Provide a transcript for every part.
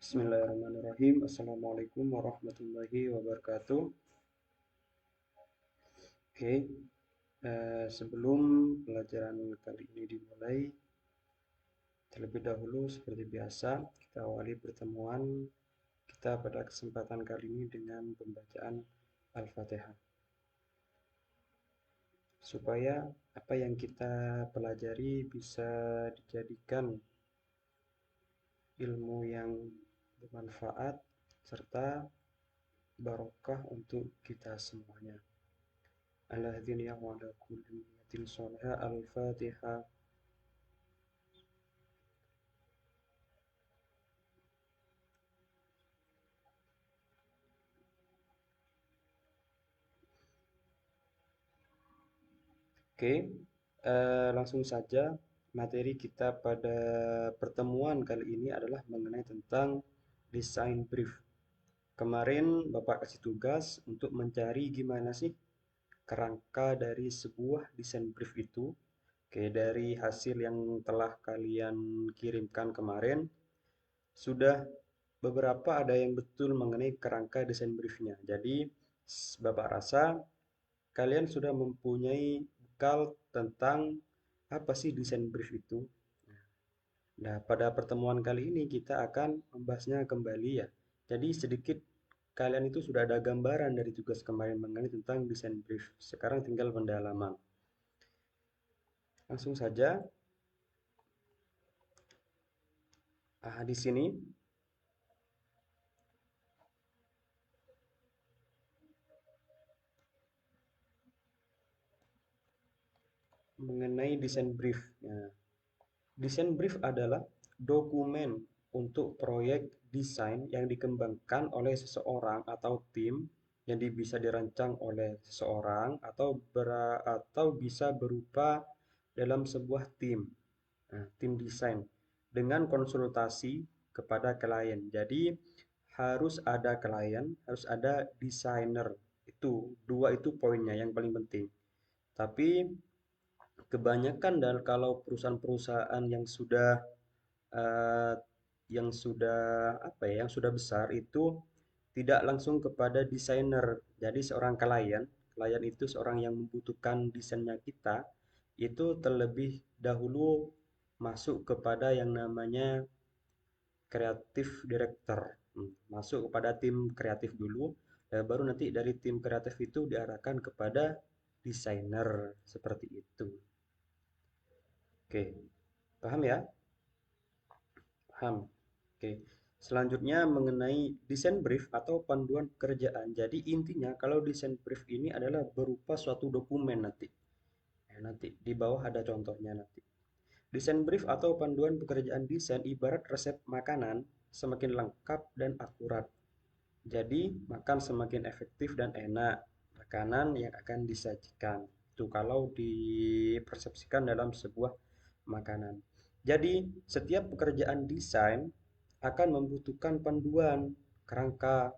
Bismillahirrahmanirrahim. Assalamualaikum warahmatullahi wabarakatuh. Oke, sebelum pelajaran kali ini dimulai, terlebih dahulu seperti biasa kita awali pertemuan kita pada kesempatan kali ini dengan pembacaan Al-Fatihah. Supaya apa yang kita pelajari bisa dijadikan ilmu yang bermanfaat serta barokah untuk kita semuanya. Alladzina ala kulli niyatin sholihah. Al-Fatihah. Oke, langsung saja materi kita pada pertemuan kali ini adalah mengenai tentang desain brief. Kemarin Bapak kasih tugas untuk mencari gimana sih kerangka dari sebuah desain brief itu. Oke, dari hasil yang telah kalian kirimkan kemarin, sudah beberapa ada yang betul mengenai kerangka desain briefnya. Jadi, Bapak rasa kalian sudah mempunyai bekal tentang apa sih desain brief itu. Nah, pada pertemuan kali ini kita akan membahasnya kembali ya. Jadi sedikit kalian itu sudah ada gambaran dari tugas kemarin mengenai tentang desain brief. Sekarang tinggal pendalaman. Langsung saja. Di sini mengenai desain brief. Nah, desain brief adalah dokumen untuk proyek desain yang dikembangkan oleh seseorang atau tim yang bisa dirancang oleh seseorang atau bisa berupa dalam sebuah tim. Nah, tim desain dengan konsultasi kepada klien. Jadi harus ada klien, harus ada desainer. Itu dua itu poinnya yang paling penting. Tapi kebanyakan dan kalau perusahaan-perusahaan eh, yang sudah apa ya, yang sudah besar itu tidak langsung kepada desainer. Jadi seorang klien itu seorang yang membutuhkan desainnya kita itu terlebih dahulu masuk kepada yang namanya kreatif director. Masuk kepada tim kreatif dulu, baru nanti dari tim kreatif itu diarahkan kepada desainer seperti itu. Oke, paham ya? Paham. Oke. Selanjutnya mengenai desain brief atau panduan pekerjaan. Jadi intinya kalau desain brief ini adalah berupa suatu dokumen nanti. Nanti di bawah ada contohnya nanti. Desain brief atau panduan pekerjaan desain ibarat resep makanan semakin lengkap dan akurat. Jadi makan semakin efektif dan enak makanan yang akan disajikan. Itu kalau dipersepsikan dalam sebuah makanan. Jadi, setiap pekerjaan desain akan membutuhkan panduan, kerangka,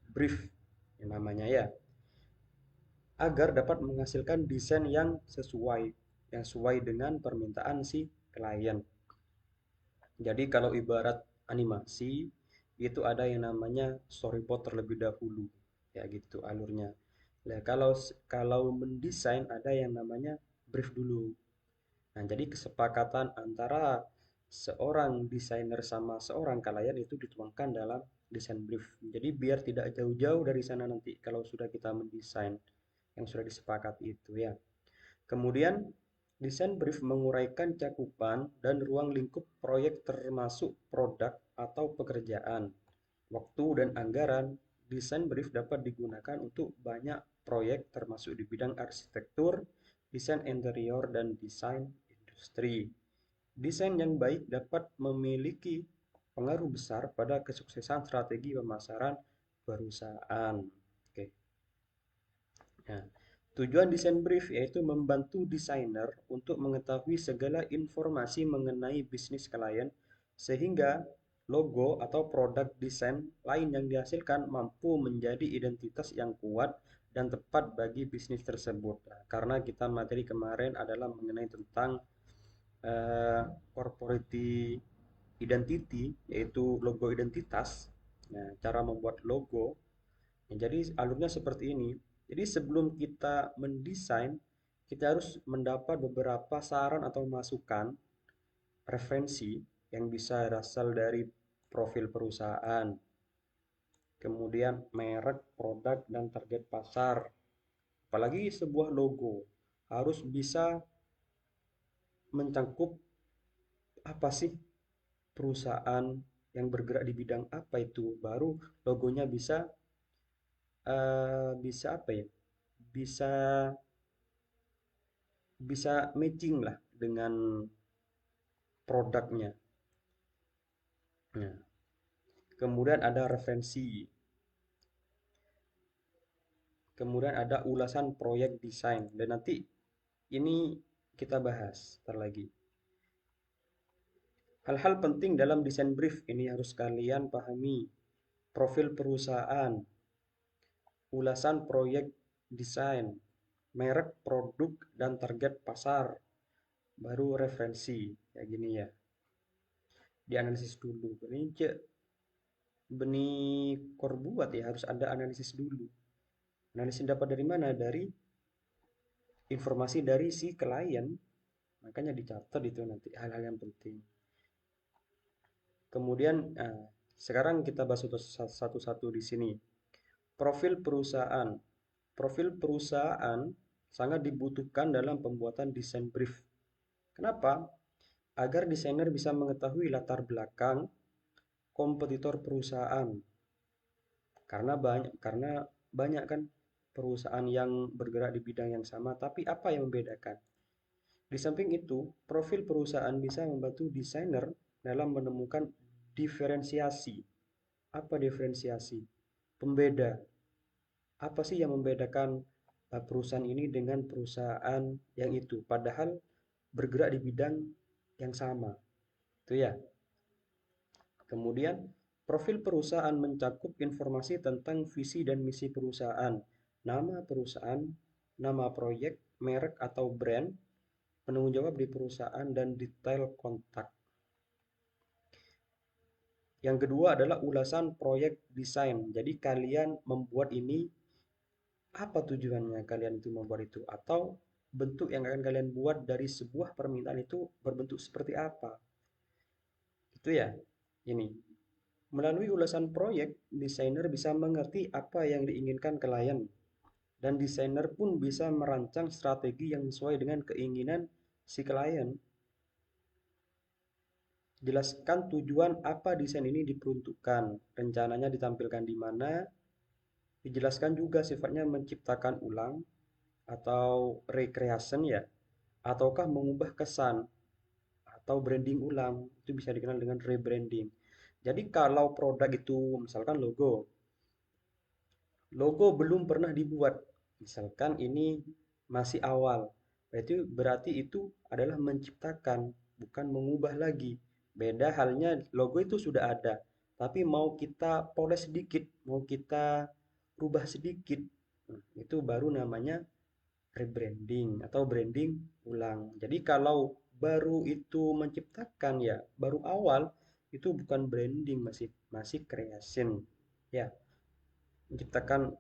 brief, yang namanya ya, agar dapat menghasilkan desain yang sesuai dengan permintaan si klien. Jadi, kalau ibarat animasi, itu ada yang namanya storyboard terlebih dahulu, ya gitu alurnya. Nah, kalau mendesain ada yang namanya brief dulu. Nah, jadi kesepakatan antara seorang desainer sama seorang klien itu dituangkan dalam desain brief. Jadi biar tidak jauh-jauh dari sana nanti kalau sudah kita mendesain yang sudah disepakati itu ya. Kemudian desain brief menguraikan cakupan dan ruang lingkup proyek termasuk produk atau pekerjaan. Waktu dan anggaran, desain brief dapat digunakan untuk banyak proyek termasuk di bidang arsitektur, desain interior, dan desain industri. Desain yang baik dapat memiliki pengaruh besar pada kesuksesan strategi pemasaran perusahaan. Oke. Nah, tujuan desain brief yaitu membantu desainer untuk mengetahui segala informasi mengenai bisnis klien sehingga logo atau produk desain lain yang dihasilkan mampu menjadi identitas yang kuat dan tepat bagi bisnis tersebut. Nah, karena kita materi kemarin adalah mengenai tentang corporate identity, yaitu logo identitas. Nah, cara membuat logo. Nah, jadi alurnya seperti ini. Jadi sebelum kita mendesain, kita harus mendapat beberapa saran atau masukan, referensi yang bisa berasal dari profil perusahaan, kemudian merek, produk, dan target pasar. Apalagi sebuah logo harus bisa mencakup apa sih perusahaan yang bergerak di bidang apa itu, baru logonya bisa bisa apa ya? Bisa bisa matching lah dengan produknya. Nah, kemudian ada referensi, kemudian ada ulasan proyek desain, dan nanti ini kita bahas ntar lagi. Hal-hal penting dalam desain brief ini harus kalian pahami. Profil perusahaan, ulasan proyek desain, merek produk dan target pasar, baru referensi. Kayak gini ya. Dianalisis dulu. Ini cek benih korbuat ya, harus ada analisis dulu. Analisis dapat dari mana? Dari informasi dari si klien. Makanya dicatat itu nanti hal-hal yang penting. Kemudian sekarang kita bahas satu-satu di sini. Profil perusahaan. Profil perusahaan sangat dibutuhkan dalam pembuatan desain brief. Kenapa? Agar desainer bisa mengetahui latar belakang kompetitor perusahaan. Karena banyak kan perusahaan yang bergerak di bidang yang sama, tapi apa yang membedakan? Di samping itu, profil perusahaan bisa membantu desainer dalam menemukan diferensiasi. Apa diferensiasi? Pembeda. Apa sih yang membedakan perusahaan ini dengan perusahaan yang itu? Padahal bergerak di bidang yang sama. Itu ya. Kemudian, profil perusahaan mencakup informasi tentang visi dan misi perusahaan, nama perusahaan, nama proyek, merek atau brand, penanggung jawab di perusahaan, dan detail kontak. Yang kedua adalah ulasan proyek desain. Jadi kalian membuat ini, apa tujuannya kalian itu membuat itu? Atau bentuk yang akan kalian buat dari sebuah permintaan itu berbentuk seperti apa? Itu ya. Ini. Melalui ulasan proyek, desainer bisa mengerti apa yang diinginkan klien. Dan desainer pun bisa merancang strategi yang sesuai dengan keinginan si klien. Jelaskan tujuan apa desain ini diperuntukkan, rencananya ditampilkan di mana, dijelaskan juga sifatnya menciptakan ulang atau recreation ya, ataukah mengubah kesan atau branding ulang, itu bisa dikenal dengan rebranding. Jadi kalau produk itu misalkan logo belum pernah dibuat, misalkan ini masih awal, berarti itu adalah menciptakan, bukan mengubah lagi. Beda halnya logo itu sudah ada, tapi mau kita poles sedikit, mau kita rubah sedikit, itu baru namanya rebranding atau branding ulang. Jadi kalau baru itu menciptakan ya, baru awal, itu bukan branding, masih masih creation. Ya, menciptakan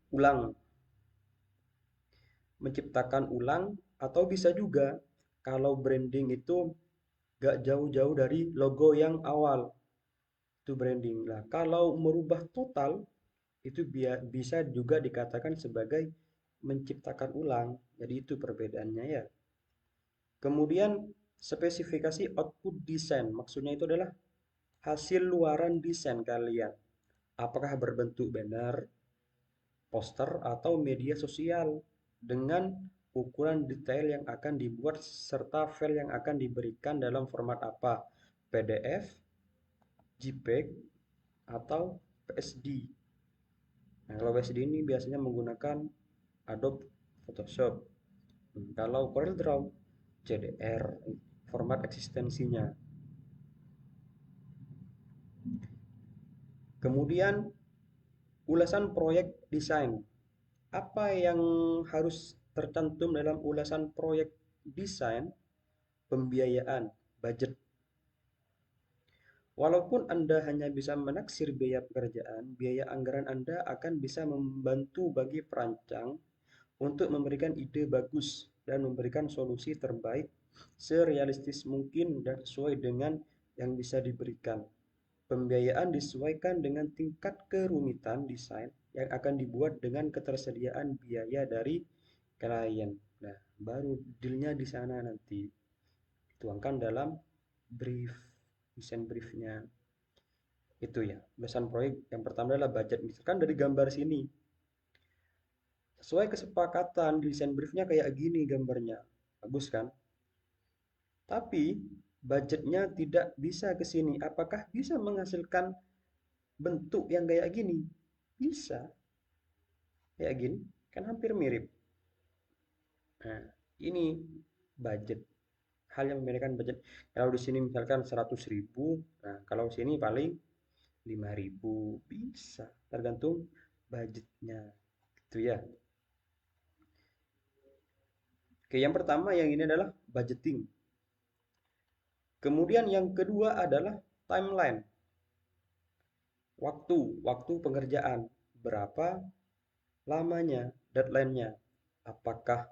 ulang, atau bisa juga kalau branding itu gak jauh-jauh dari logo yang awal, itu branding lah. Kalau merubah total itu bisa juga dikatakan sebagai menciptakan ulang. Jadi itu perbedaannya ya. Kemudian spesifikasi output desain, maksudnya itu adalah hasil luaran desain kalian. Apakah berbentuk banner, poster, atau media sosial dengan ukuran detail yang akan dibuat serta file yang akan diberikan dalam format apa? PDF, JPEG, atau PSD. Nah, kalau PSD ini biasanya menggunakan Adobe Photoshop. Kalau CorelDRAW, CDR, format eksistensinya. Kemudian ulasan proyek desain. Apa yang harus tercantum dalam ulasan proyek desain? Pembiayaan, budget. Walaupun Anda hanya bisa menaksir biaya pekerjaan, biaya anggaran Anda akan bisa membantu bagi perancang untuk memberikan ide bagus dan memberikan solusi terbaik serealistis mungkin dan sesuai dengan yang bisa diberikan. Pembiayaan disesuaikan dengan tingkat kerumitan desain yang akan dibuat dengan ketersediaan biaya dari klien. Nah, baru dealnya di sana nanti tuangkan dalam brief, desain briefnya. Itu ya, besaran proyek yang pertama adalah budget. Misalkan dari gambar sini, sesuai kesepakatan desain briefnya kayak gini gambarnya. Bagus kan? Tapi budgetnya tidak bisa ke sini. Apakah bisa menghasilkan bentuk yang kayak gini? Bisa. Kayak gini, kan hampir mirip. Nah, ini budget. Hal yang membedakan budget. Kalau di sini misalkan 100.000, nah kalau sini paling 5.000 bisa. Tergantung budgetnya. Itu ya. Oke, yang pertama yang ini adalah budgeting. Kemudian yang kedua adalah timeline. Waktu pengerjaan. Berapa lamanya, deadline-nya. Apakah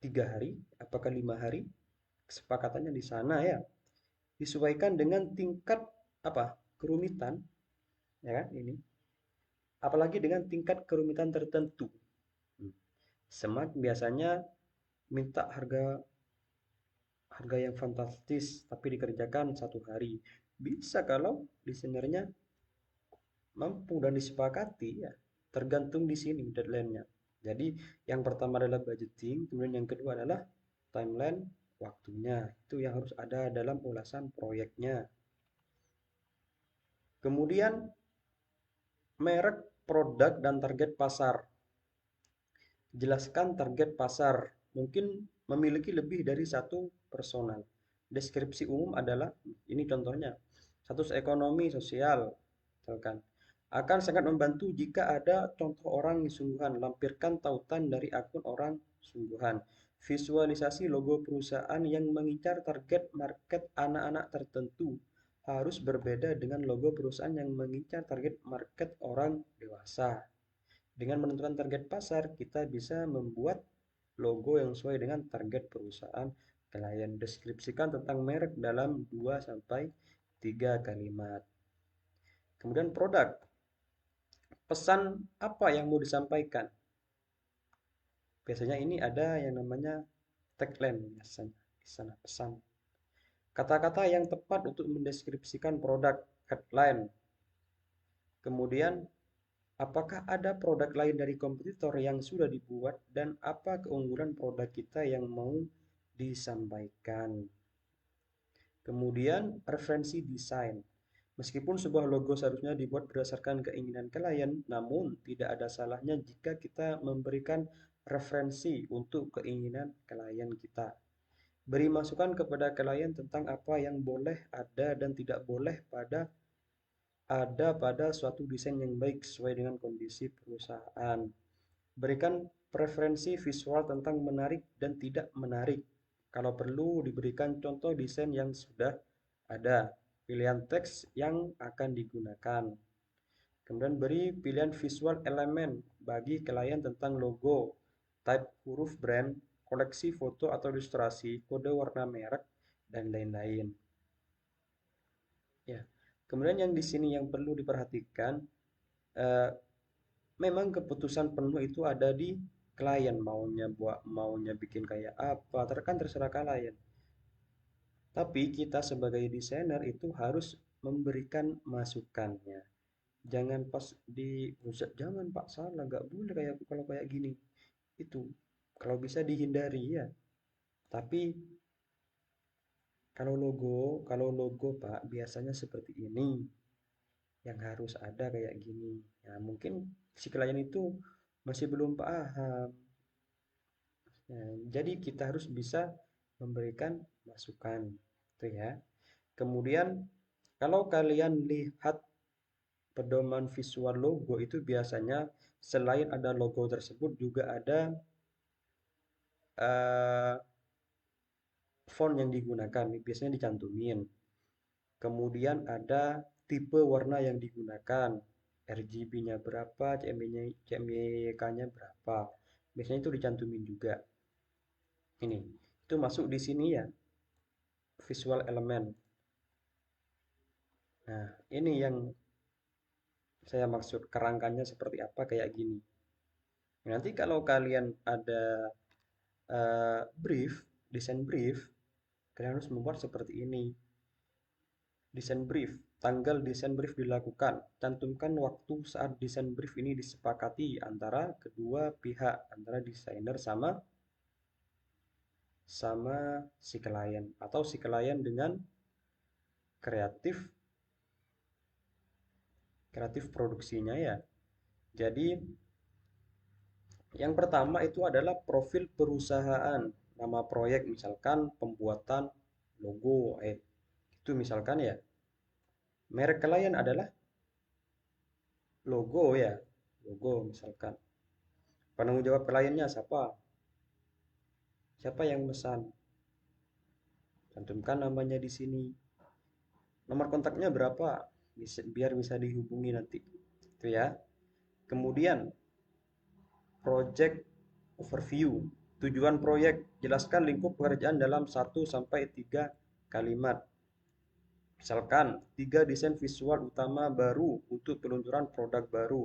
3 hari? Apakah 5 hari? Kesepakatannya di sana ya. Disesuaikan dengan tingkat apa? Kerumitan, ya kan ini. Apalagi dengan tingkat kerumitan tertentu. Semak biasanya minta harga harga yang fantastis tapi dikerjakan 1 hari. Bisa kalau desainernya mampu dan disepakati ya. Tergantung di sini deadline-nya. Jadi yang pertama adalah budgeting, kemudian yang kedua adalah timeline waktunya. Itu yang harus ada dalam ulasan proyeknya. Kemudian merek, produk, dan target pasar. Jelaskan target pasar. Mungkin memiliki lebih dari satu personal. Deskripsi umum adalah, ini contohnya, status ekonomi, sosial, misalkan. Akan sangat membantu jika ada contoh orang sungguhan. Lampirkan tautan dari akun orang sungguhan. Visualisasi logo perusahaan yang mengincar target market anak-anak tertentu harus berbeda dengan logo perusahaan yang mengincar target market orang dewasa. Dengan menentukan target pasar, kita bisa membuat logo yang sesuai dengan target perusahaan klien. Deskripsikan tentang merek dalam 2 sampai 3 kalimat. Kemudian produk. Pesan apa yang mau disampaikan? Biasanya ini ada yang namanya tagline biasanya di sana pesan. Kata-kata yang tepat untuk mendeskripsikan produk, headline. Kemudian apakah ada produk lain dari kompetitor yang sudah dibuat dan apa keunggulan produk kita yang mau disampaikan? Kemudian referensi desain. Meskipun sebuah logo seharusnya dibuat berdasarkan keinginan klien, namun tidak ada salahnya jika kita memberikan referensi untuk keinginan klien kita. Beri masukan kepada klien tentang apa yang boleh ada dan tidak boleh pada suatu desain yang baik sesuai dengan kondisi perusahaan. Berikan preferensi visual tentang menarik dan tidak menarik. Kalau perlu diberikan contoh desain yang sudah ada. Pilihan teks yang akan digunakan. Kemudian beri pilihan visual elemen bagi klien tentang logo, type huruf brand, koleksi foto atau ilustrasi, kode warna merek, dan lain-lain. Ya. Kemudian yang di sini yang perlu diperhatikan, eh, memang keputusan penuh itu ada di klien maunya bikin kayak apa, terserah klien. Tapi kita sebagai desainer itu harus memberikan masukannya. Jangan pas di jangan Pak salah, nggak boleh kayak kalau kayak gini. Itu kalau bisa dihindari ya. Tapi kalau logo Pak biasanya seperti ini yang harus ada kayak gini. Ya mungkin si klien itu masih belum paham. Nah, jadi kita harus bisa memberikan masukan, itu ya. Kemudian kalau kalian lihat pedoman visual logo itu biasanya selain ada logo tersebut juga ada eh, font yang digunakan, biasanya dicantumin. Kemudian ada tipe warna yang digunakan, RGB-nya berapa, CMYK-nya berapa. Biasanya itu dicantumin juga. Ini, itu masuk di sini ya, visual element. Nah, ini yang saya maksud kerangkanya seperti apa kayak gini. Nanti kalau kalian ada brief, desain brief, kalian harus membuat seperti ini. Desain brief, tanggal desain brief dilakukan. Cantumkan waktu saat desain brief ini disepakati antara kedua pihak, antara desainer sama sama si klien atau si klien dengan kreatif kreatif produksinya ya. Jadi yang pertama itu adalah profil perusahaan, nama proyek misalkan pembuatan logo, itu misalkan ya. Merek klien adalah logo ya, logo misalkan. Penanggung jawab kliennya siapa? Siapa yang mesan? Cantumkan namanya di sini. Nomor kontaknya berapa? Biar bisa dihubungi nanti. Itu ya. Kemudian project overview. Tujuan proyek. Jelaskan lingkup pekerjaan dalam 1 sampai 3 kalimat. Misalkan, 3 desain visual utama baru untuk peluncuran produk baru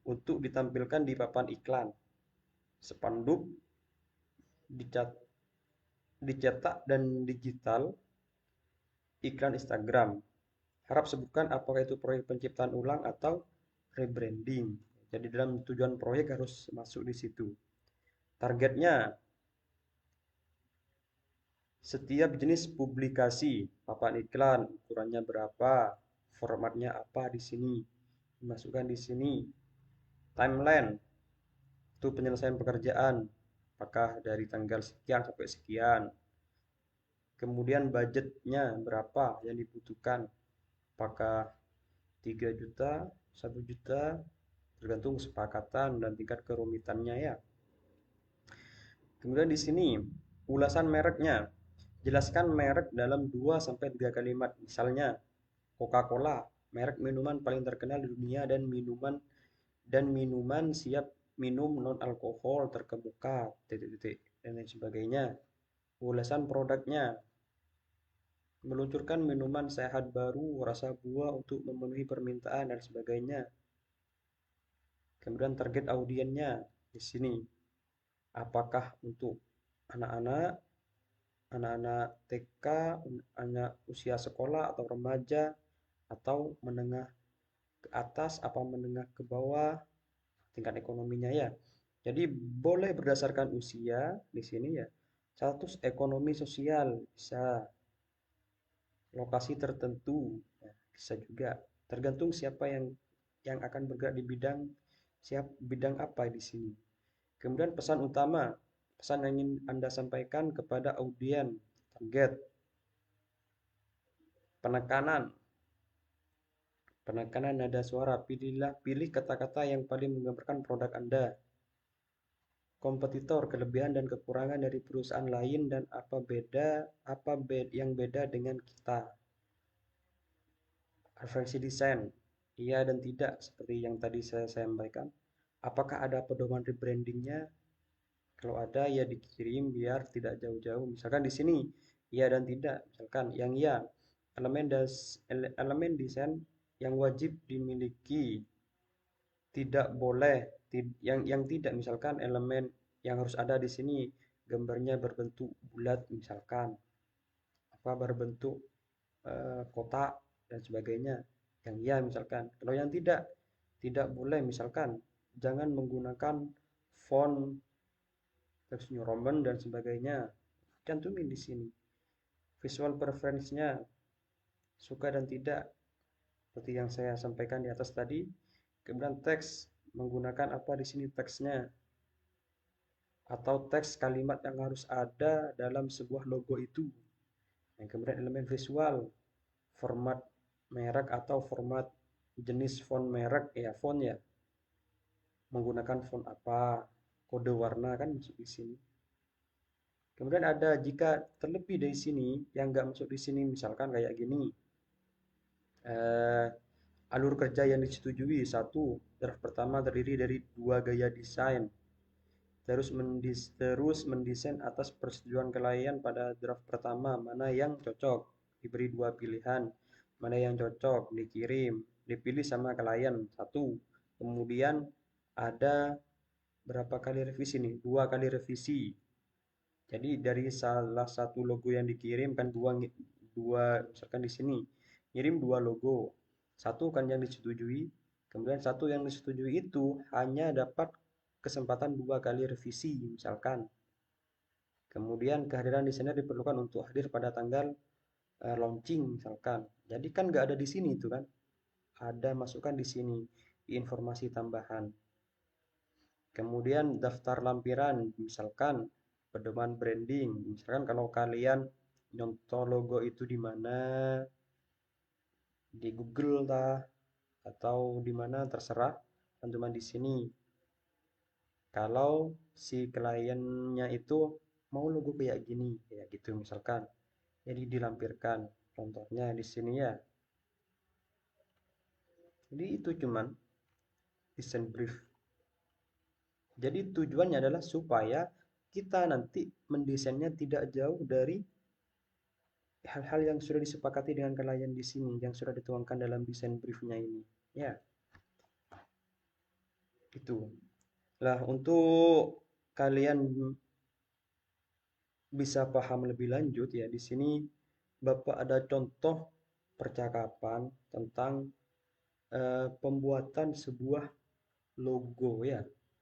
untuk ditampilkan di papan iklan. Spanduk dicetak dan digital iklan Instagram. Harap sebutkan apakah itu proyek penciptaan ulang atau rebranding. Jadi dalam tujuan proyek harus masuk di situ. Targetnya setiap jenis publikasi, papan iklan, ukurannya berapa, formatnya apa di sini, dimasukkan di sini. Timeline itu penyelesaian pekerjaan, apakah dari tanggal sekian sampai sekian. Kemudian budgetnya berapa yang dibutuhkan, apakah 3 juta, 1 juta, tergantung kesepakatan dan tingkat kerumitannya ya. Kemudian di sini ulasan mereknya. Jelaskan merek dalam 2 sampai 3 kalimat. Misalnya Coca-Cola, merek minuman paling terkenal di dunia dan minuman siap minum non alkohol terkemuka, titik-titik dan lain sebagainya. Ulasan produknya. Meluncurkan minuman sehat baru rasa buah untuk memenuhi permintaan dan sebagainya. Kemudian target audiennya di sini. Apakah untuk anak-anak, anak-anak TK, anak usia sekolah atau remaja, atau menengah ke atas, apa menengah ke bawah, tingkat ekonominya ya. Jadi boleh berdasarkan usia di sini ya. Status ekonomi sosial bisa, lokasi tertentu ya, bisa juga. Tergantung siapa yang akan bergerak di bidang apa di sini. Kemudian pesan utama, pesan yang ingin Anda sampaikan kepada audien, target, penekanan, penekanan nada suara, pilih kata-kata yang paling menggambarkan produk Anda. Kompetitor, kelebihan dan kekurangan dari perusahaan lain dan yang beda dengan kita. Referensi desain, iya dan tidak seperti yang tadi saya sampaikan. Apakah ada pedoman rebrandingnya? Kalau ada ya dikirim biar tidak jauh-jauh. Misalkan di sini iya dan tidak. Misalkan yang iya, elemen desain yang wajib dimiliki, tidak boleh yang tidak, misalkan elemen yang harus ada di sini gambarnya berbentuk bulat misalkan, apa berbentuk kotak dan sebagainya. Yang iya misalkan. Kalau yang tidak boleh misalkan jangan menggunakan font Times New Roman dan sebagainya. Cantumin di sini. Visual preference-nya suka dan tidak seperti yang saya sampaikan di atas tadi. Kemudian teks menggunakan apa di sini teksnya atau teks kalimat yang harus ada dalam sebuah logo itu. Yang kemudian elemen visual, format merek atau format jenis font merek ya font ya. Menggunakan font apa, kode warna kan masuk di sini. Kemudian ada jika terlebih dari sini yang nggak masuk di sini misalkan kayak gini. Eh, Alur kerja yang disetujui. Satu, draft pertama terdiri dari dua gaya desain. Terus mendesain atas persetujuan klien pada draft pertama, mana yang cocok. Diberi dua pilihan, mana yang cocok, dikirim, dipilih sama klien. Satu. Kemudian ada berapa kali revisi nih? Dua kali revisi. Jadi dari salah satu logo yang dikirim kan dua misalkan di sini ngirim dua logo. Satu kan yang disetujui, kemudian satu yang disetujui itu hanya dapat kesempatan dua kali revisi misalkan. Kemudian kehadiran desainer diperlukan untuk hadir pada tanggal launching misalkan. Jadi kan nggak ada di sini itu kan. Ada masukan di sini, informasi tambahan. Kemudian daftar lampiran, misalkan pedoman branding. Misalkan kalau kalian nyontoh logo itu di mana, di Google lah, atau di mana terserah, kan cuma di sini. Kalau si kliennya itu mau logo kayak gini, kayak gitu misalkan. Jadi dilampirkan. Contohnya di sini ya. Jadi itu cuman desain brief. Jadi tujuannya adalah supaya kita nanti mendesainnya tidak jauh dari hal-hal yang sudah disepakati dengan klien di sini, yang sudah dituangkan dalam desain briefnya ini. Ya, itu. Lah, untuk kalian bisa paham lebih lanjut ya, di sini Bapak ada contoh percakapan tentang pembuatan sebuah logo ya.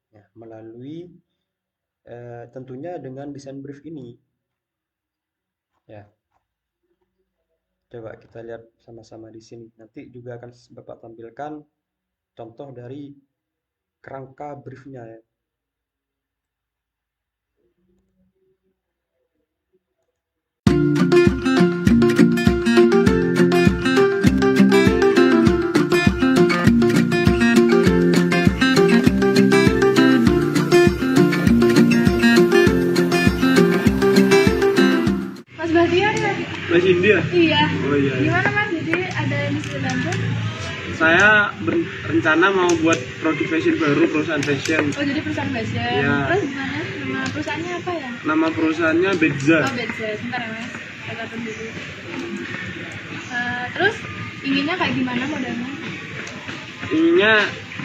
Ya, melalui tentunya dengan desain brief ini. Ya, coba kita lihat sama-sama di sini. Nanti juga akan Bapak tampilkan contoh dari kerangka briefnya ya. Mas Bahtiar ya? Mas India? Iya. Oh iya. Gimana Mas? Jadi ada yang bisa dibantu? Saya berencana mau buat produk fashion baru, perusahaan fashion. Oh jadi perusahaan fashion. Iya. Terus gimana? Nama perusahaannya apa ya? Nama perusahaannya Bedza. Oh Bedza. Sebentar ya Mas. Saya catat dulu. Terus inginnya kayak gimana modelnya? Ininya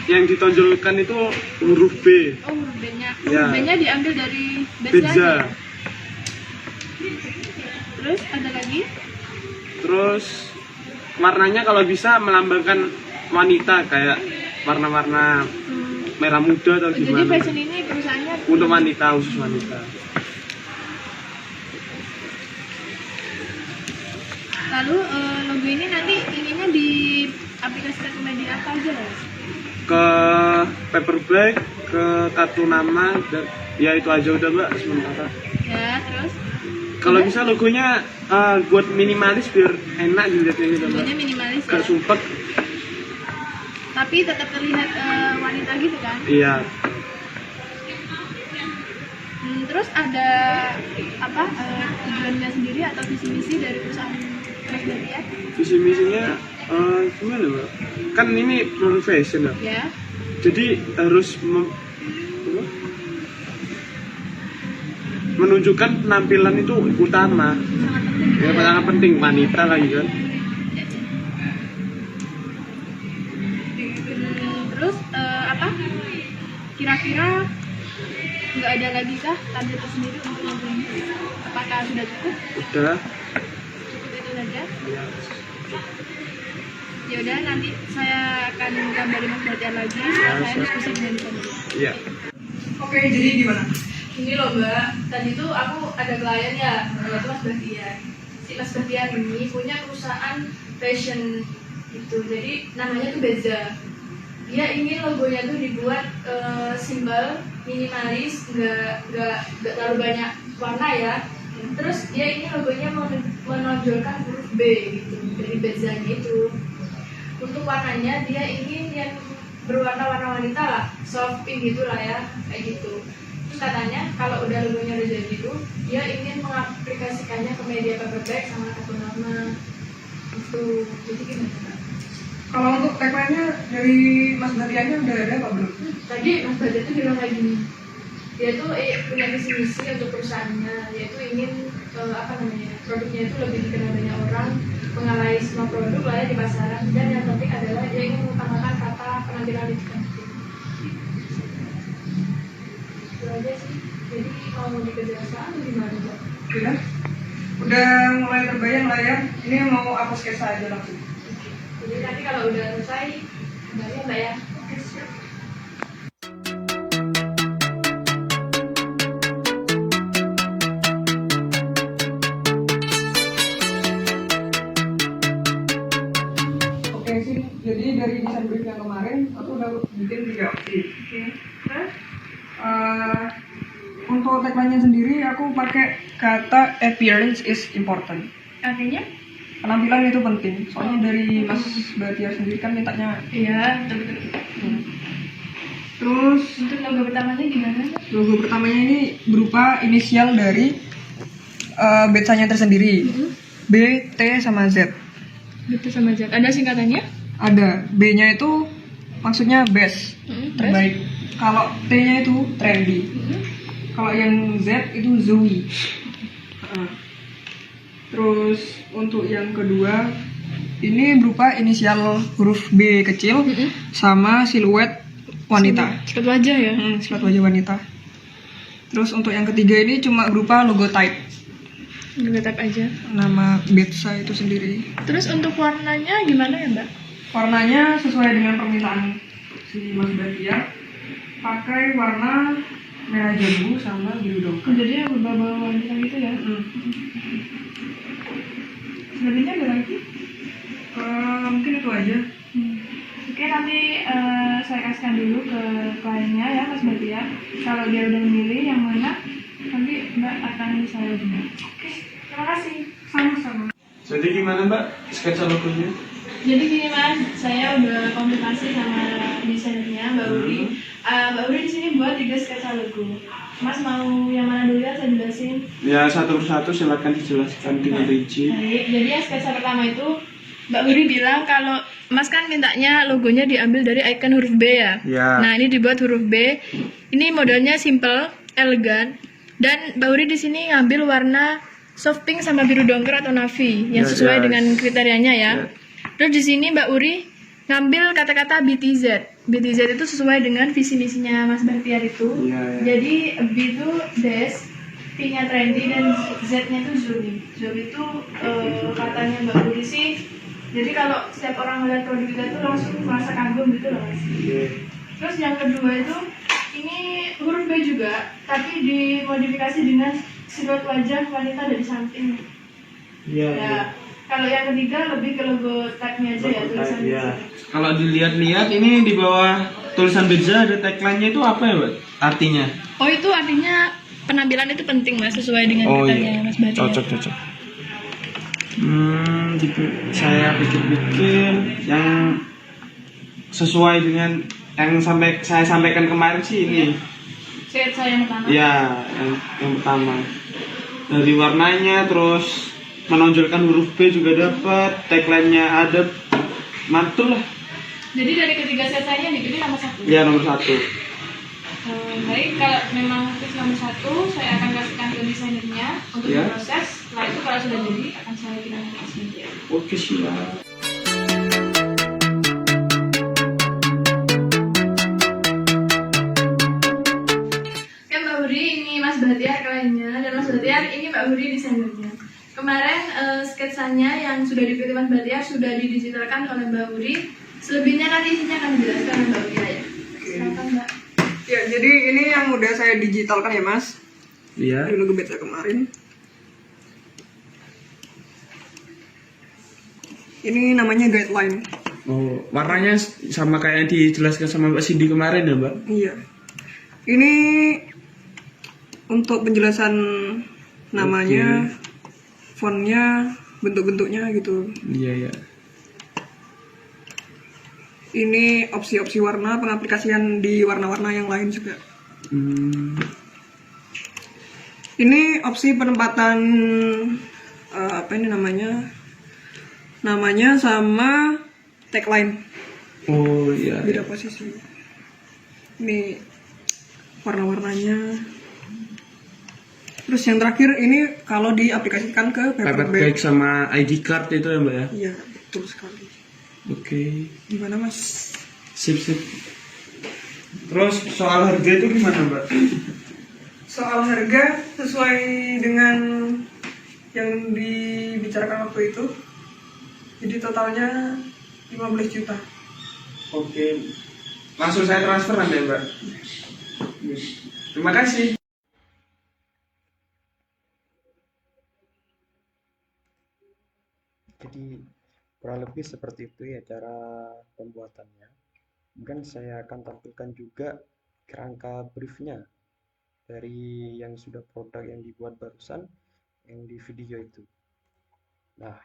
yang ditonjolkan itu huruf B. Oh huruf B-nya. Iya. Huruf B-nya diambil dari Bedza. Bedza. Ya? Terus ada lagi? Terus warnanya kalau bisa melambangkan wanita, kayak warna-warna merah muda atau Oh, jadi gimana. fashion ini perusahaannya Untuk wanita, khusus wanita. Lalu logo ini nanti inginnya di aplikasikan ke media apa aja ya? Ke paper bag, ke kartu nama, dan ya itu aja udah Mbak sementara. Ya terus? Kalau bisa logonya buat minimalis biar enak dilihatnya gitu Mbak. Logonya minimalis ya? Gak sumpek. Tapi tetap terlihat wanita gitu kan? Iya. Terus ada apa tujuannya sendiri atau visi misi dari perusahaan Mas Bahtiar? Visi misinya gimana Mbak? Kan ini produk fashion ya. Ya. Jadi harus menunjukkan penampilan itu utama. Sangat penting. Ya sangat penting, wanita lagi kan. Terus apa? Kira-kira nggak ada lagi kah target tersendiri untuk logo ini? Apakah sudah cukup? Udah. Cukup itu saja? Ya udah nanti saya akan gambarin Mas Bahtiar lagi. Saya diskusi dengan teman. Iya. Oke, jadi gimana? Ini loh Mbak, tadi tuh aku ada klien ya, yaitu Mas Bahtiar. Si Mas Bahtiar ini punya perusahaan fashion gitu, jadi namanya tuh Bedza. Dia ingin logonya tuh dibuat simbol, minimalis, nggak terlalu banyak warna ya. Terus dia ingin logonya menonjolkan huruf B gitu, dari Bedza gitu. Untuk warnanya dia ingin yang berwarna-warna wanita lah, soft pink gitulah ya, kayak gitu. Terus katanya kalau udah logonya udah jadi itu, dia ingin mengaplikasikannya ke media paper bag sama kartu nama. Itu jadi gimana Kak? Kalau untuk tagline-nya dari Mas Batiannya udah ada apa belum? Tadi Mas Baja tuh bilang kayak gini, dia tuh punya visi misi untuk perusahaannya, yaitu ingin produknya itu lebih dikenal banyak orang, mengalahi semua produk layak di pasaran, dan yang penting adalah dia ingin mengutamakan kata penampilan itu penting. Itu aja sih. Jadi mau dikejar atau gimana Mbak? Ya. Udah mulai terbayang lah ya. Ini mau aku sketsa aja langsung. Jadi nanti kalau udah selesai, kabarin Mbak ya. Oke, siap. Oke sih. Jadi dari desain brief yang kemarin aku udah bikin 3 opsi. Oke. Terus? Untuk tagline-nya sendiri aku pakai kata appearance is important. Artinya? Penampilan itu penting. Soalnya dari Mas Batia sendiri kan mintanya. Iya, betul-betul. Terus Untuk logo pertamanya gimana? logo pertamanya ini berupa inisial dari betsanya tersendiri. B, T, sama Z. Betul sama Z. Ada singkatannya? Ada. B-nya itu maksudnya best, terbaik. Kalau T-nya itu trendy. Kalau yang Z itu Zoe. Terus untuk yang kedua ini berupa inisial huruf B kecil sama siluet wanita. Siluet wajah ya? Siluet wajah wanita. Terus untuk yang ketiga ini cuma berupa logo type. Logo type aja. Nama Betsa itu sendiri. Terus untuk warnanya gimana ya Mbak? Warnanya sesuai dengan permintaan si Mas Batia. Pakai warna merah jambu sama biru dongker. Jadi yang berbau wanita gitu ya? Selebihnya ada lagi? Mungkin itu aja. Oke, nanti saya kasihkan dulu ke kliennya ya Mas Batia. Kalau dia udah memilih yang mana, nanti Mbak akan saya hubungi. Oke, terima kasih. Sama-sama. Jadi gimana Mbak sketsa logonya? Jadi gini Mas, saya udah konsultasi sama desainernya Mbak Uri. Mbak Uri di sini buat 3 sketsa logo. Mas mau yang mana dulu ya saya jelasin? Ya satu persatu silakan dijelaskan dengan rinci. Baik, jadi yang sketsa pertama itu Mbak Uri bilang kalau Mas kan mintanya logonya diambil dari icon huruf B ya. Ya. Nah ini dibuat huruf B. Ini modelnya simple, elegan. Dan Mbak Uri di sini ngambil warna soft pink sama biru dongker atau navy yang Ya, sesuai ya. dengan kriterianya ya. Ya. Terus di sini Mbak Uri ngambil kata-kata BTZ. BTZ itu sesuai dengan visi misinya Mas Bahtiar itu. Ya, ya. Jadi B itu best, P-nya trendy dan Z-nya itu Zoe. Zoe itu katanya Mbak Uri sih. Jadi kalau setiap orang melihat produk kita itu langsung merasa kagum gitu loh Mas. Terus yang kedua itu ini huruf B juga, tapi dimodifikasi dengan siluet wajah wanita dari samping. Iya. Ya. Kalau yang ketiga lebih ke logo tag-nya aja ya tulisannya. Ya. Kalau dilihat-lihat ini di bawah tulisan Betsa ada tagline-nya itu apa ya, Mbak? Artinya? Oh itu artinya penampilan itu penting Mas sesuai dengan katanya Mas Bahtiar. Cocok. Gitu. Saya bikin yang sesuai dengan yang saya sampaikan kemarin sih ini. Sketsa yang pertama. Ya, yang pertama. Dari warnanya terus menonjolkan huruf B juga dapat, tagline-nya ada, mantul lah. Jadi dari ketiga sketsanya yang dipilih nomor 1. Ya nomor 1. Baik, kalau memang fix nomor 1, saya akan kasihkan ke desainernya untuk Ya. diproses. Setelah itu kalau sudah jadi akan saya kirim ke Mas Bahtiar. Oke siap. Oke Mbak Huri, ini Mas Bahtiar kliennya dan Mas Bahtiar ini Mbak Huri desainernya. Kemarin sketsanya yang sudah dipilih Mas Bahtiar sudah didigitalkan oleh Mbak Huri. Selebihnya nanti isinya akan dijelaskan oleh Mbak Huri ya. Silakan Mbak. Ya, jadi ini yang udah saya digitalkan ya Mas. Iya. Dari logo Betsa kemarin. Ini namanya guideline. Oh, warnanya sama kayak yang dijelaskan sama Mbak Cindy kemarin ya, Mbak? Iya. Ini untuk penjelasan namanya, fontnya, bentuk-bentuknya gitu. Iya. Ini opsi-opsi warna, pengaplikasian di warna-warna yang lain juga. Ini opsi penempatan apa ini namanya? Namanya sama tagline, Oh iya. beda posisi. Ini warna-warnanya. Terus yang terakhir ini kalau diaplikasikan ke paper Paper bag. bag sama ID card itu ya mbak ya. Iya, betul sekali. Oke. Gimana mas? Sip sip. Terus soal harga itu gimana mbak? Soal harga sesuai dengan yang dibicarakan waktu itu. Jadi totalnya 15 juta. Oke. Langsung saya transfer nanti mbak. Terima kasih. Jadi kurang lebih seperti itu ya cara pembuatannya. Kemudian saya akan tampilkan juga kerangka briefnya dari yang sudah produk yang dibuat barusan yang di video itu. Nah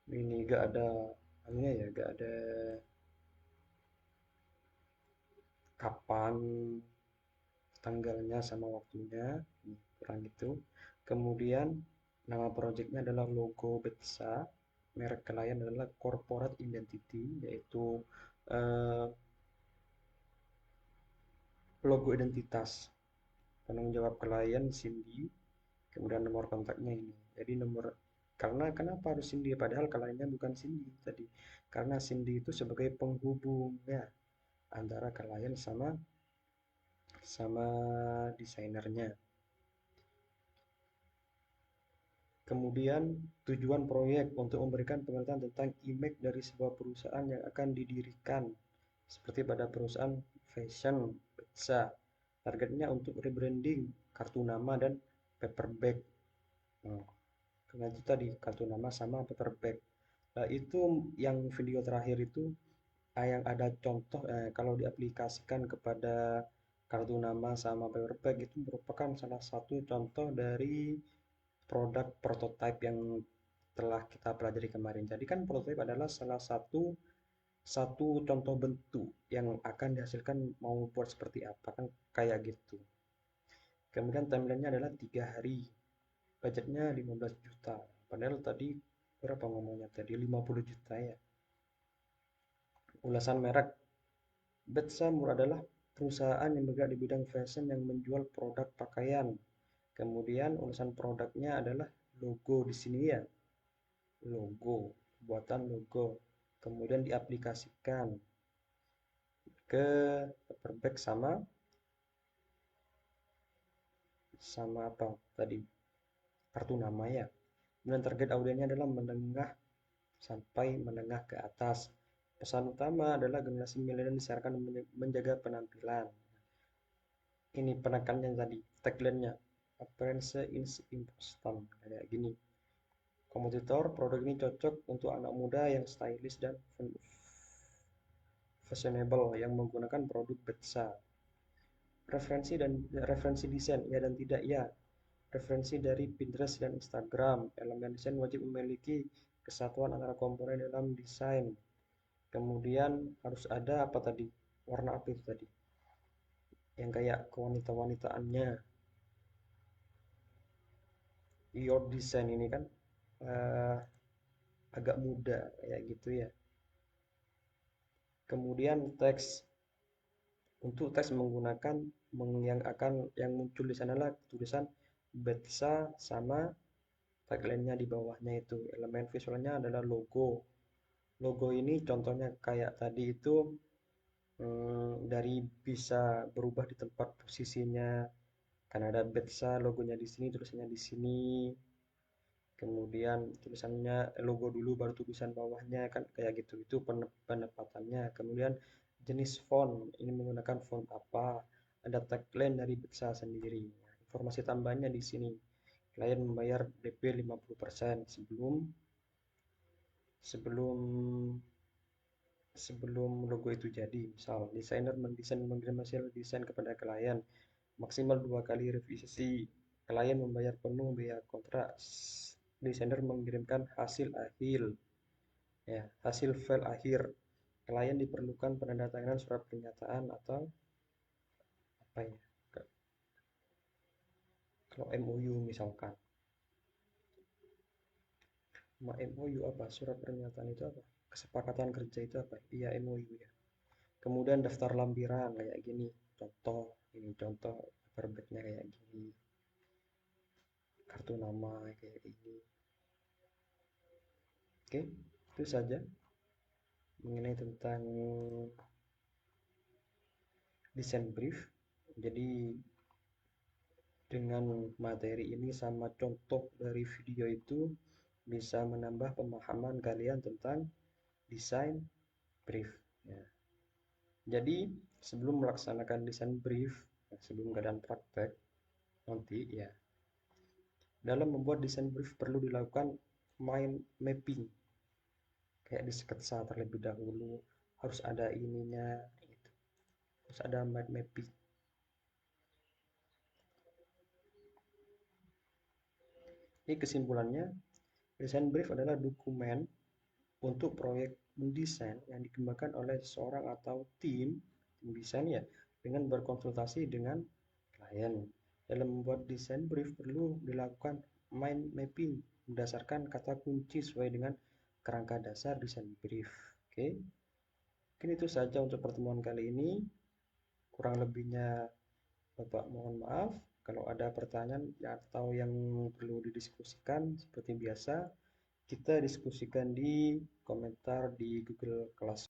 ini gak ada anunya ya, gak ada kapan tanggalnya sama waktunya, kurang gitu. Kemudian nama projectnya adalah logo Betsa, merek klien adalah corporate identity, yaitu eh, logo identitas penanggung jawab klien Cindy, kemudian nomor kontaknya ini. Jadi nomor, karena kenapa harus Cindy padahal kliennya bukan Cindy tadi, karena Cindy itu sebagai penghubungnya antara klien sama sama desainernya. Kemudian tujuan proyek untuk memberikan pengertian tentang image dari sebuah perusahaan yang akan didirikan seperti pada perusahaan fashion Betsa. Targetnya untuk rebranding kartu nama dan paper bag. Nah, karena itu tadi kartu nama sama paper bag. Nah, itu yang video terakhir itu yang ada contoh kalau diaplikasikan kepada kartu nama sama paper bag itu merupakan salah satu contoh dari produk prototype yang telah kita pelajari kemarin. Jadi kan prototype adalah salah satu satu contoh bentuk yang akan dihasilkan mau buat seperti apa kan kayak gitu. Kemudian timelinenya adalah 3 hari. Budgetnya 15 juta. Padahal tadi berapa ngomongnya tadi 50 juta ya. Ulasan merek Betsamur adalah perusahaan yang bergerak di bidang fashion yang menjual produk pakaian. Kemudian ulasan produknya adalah logo di sini ya. Logo, buatan logo. Kemudian diaplikasikan ke paper bag sama sama apa tadi kartu nama ya. Kemudian target audiensnya adalah menengah sampai menengah ke atas. Pesan utama adalah generasi milenial disarankan menjaga penampilan. Ini penekannya tadi, tagline-nya. Appearance is important. Kayak gini. Kompetitor, produk ini cocok untuk anak muda yang stylish dan fashionable yang menggunakan produk Betsa. Referensi desain ya dan tidak ya. Referensi dari Pinterest dan Instagram. Elemen desain wajib memiliki kesatuan antara komponen dalam desain. Kemudian harus ada apa tadi? Warna apa itu tadi? Yang kayak kewanita-wanitaannya. Your design ini kan uh, agak muda kayak gitu ya. Kemudian teks untuk teks menggunakan yang muncul di sana adalah tulisan Betsa sama tagline-nya di bawahnya itu. Elemen visualnya adalah logo. Logo ini contohnya kayak tadi itu dari bisa berubah di tempat posisinya. Kan ada Betsa logonya di sini, tulisannya di sini. Kemudian tulisannya logo dulu baru tulisan bawahnya kan kayak gitu. Itu penempatannya. Kemudian jenis font, ini menggunakan font apa? Ada tagline dari Betsa sendiri. Informasi tambahannya di sini. Klien membayar DP 50% sebelum sebelum logo itu jadi. Misal desainer mengirim hasil desain kepada klien maksimal 2 kali revisi. Klien membayar penuh biaya kontrak. Desainer mengirimkan hasil akhir ya, hasil file akhir. Klien diperlukan penandatanganan surat pernyataan atau apa ya, kalau MOU misalkan. MOU apa? Surat pernyataan itu apa? Kesepakatan kerja itu apa? Iya, MOU ya. Kemudian daftar lampiran kayak gini. Contoh, ini contoh verbetnya kayak gini. Kartu nama kayak gini. Oke, itu saja mengenai tentang desain brief. Jadi dengan materi ini sama contoh dari video itu bisa menambah pemahaman kalian tentang desain brief. Ya. Jadi sebelum melaksanakan desain brief, sebelum keadaan praktek nanti ya, dalam membuat desain brief perlu dilakukan mind mapping, kayak di sketsa terlebih dahulu, harus ada ininya, gitu. Harus ada mind mapping. Ini kesimpulannya, desain brief adalah dokumen untuk proyek mendesain yang dikembangkan oleh seseorang atau tim desain ya, dengan berkonsultasi dengan klien. Dalam membuat desain brief perlu dilakukan mind mapping berdasarkan kata kunci sesuai dengan kerangka dasar desain brief. Oke, mungkin itu saja untuk pertemuan kali ini. Kurang lebihnya Bapak mohon maaf. Kalau ada pertanyaan atau yang perlu didiskusikan, seperti biasa, kita diskusikan di komentar di Google Classroom.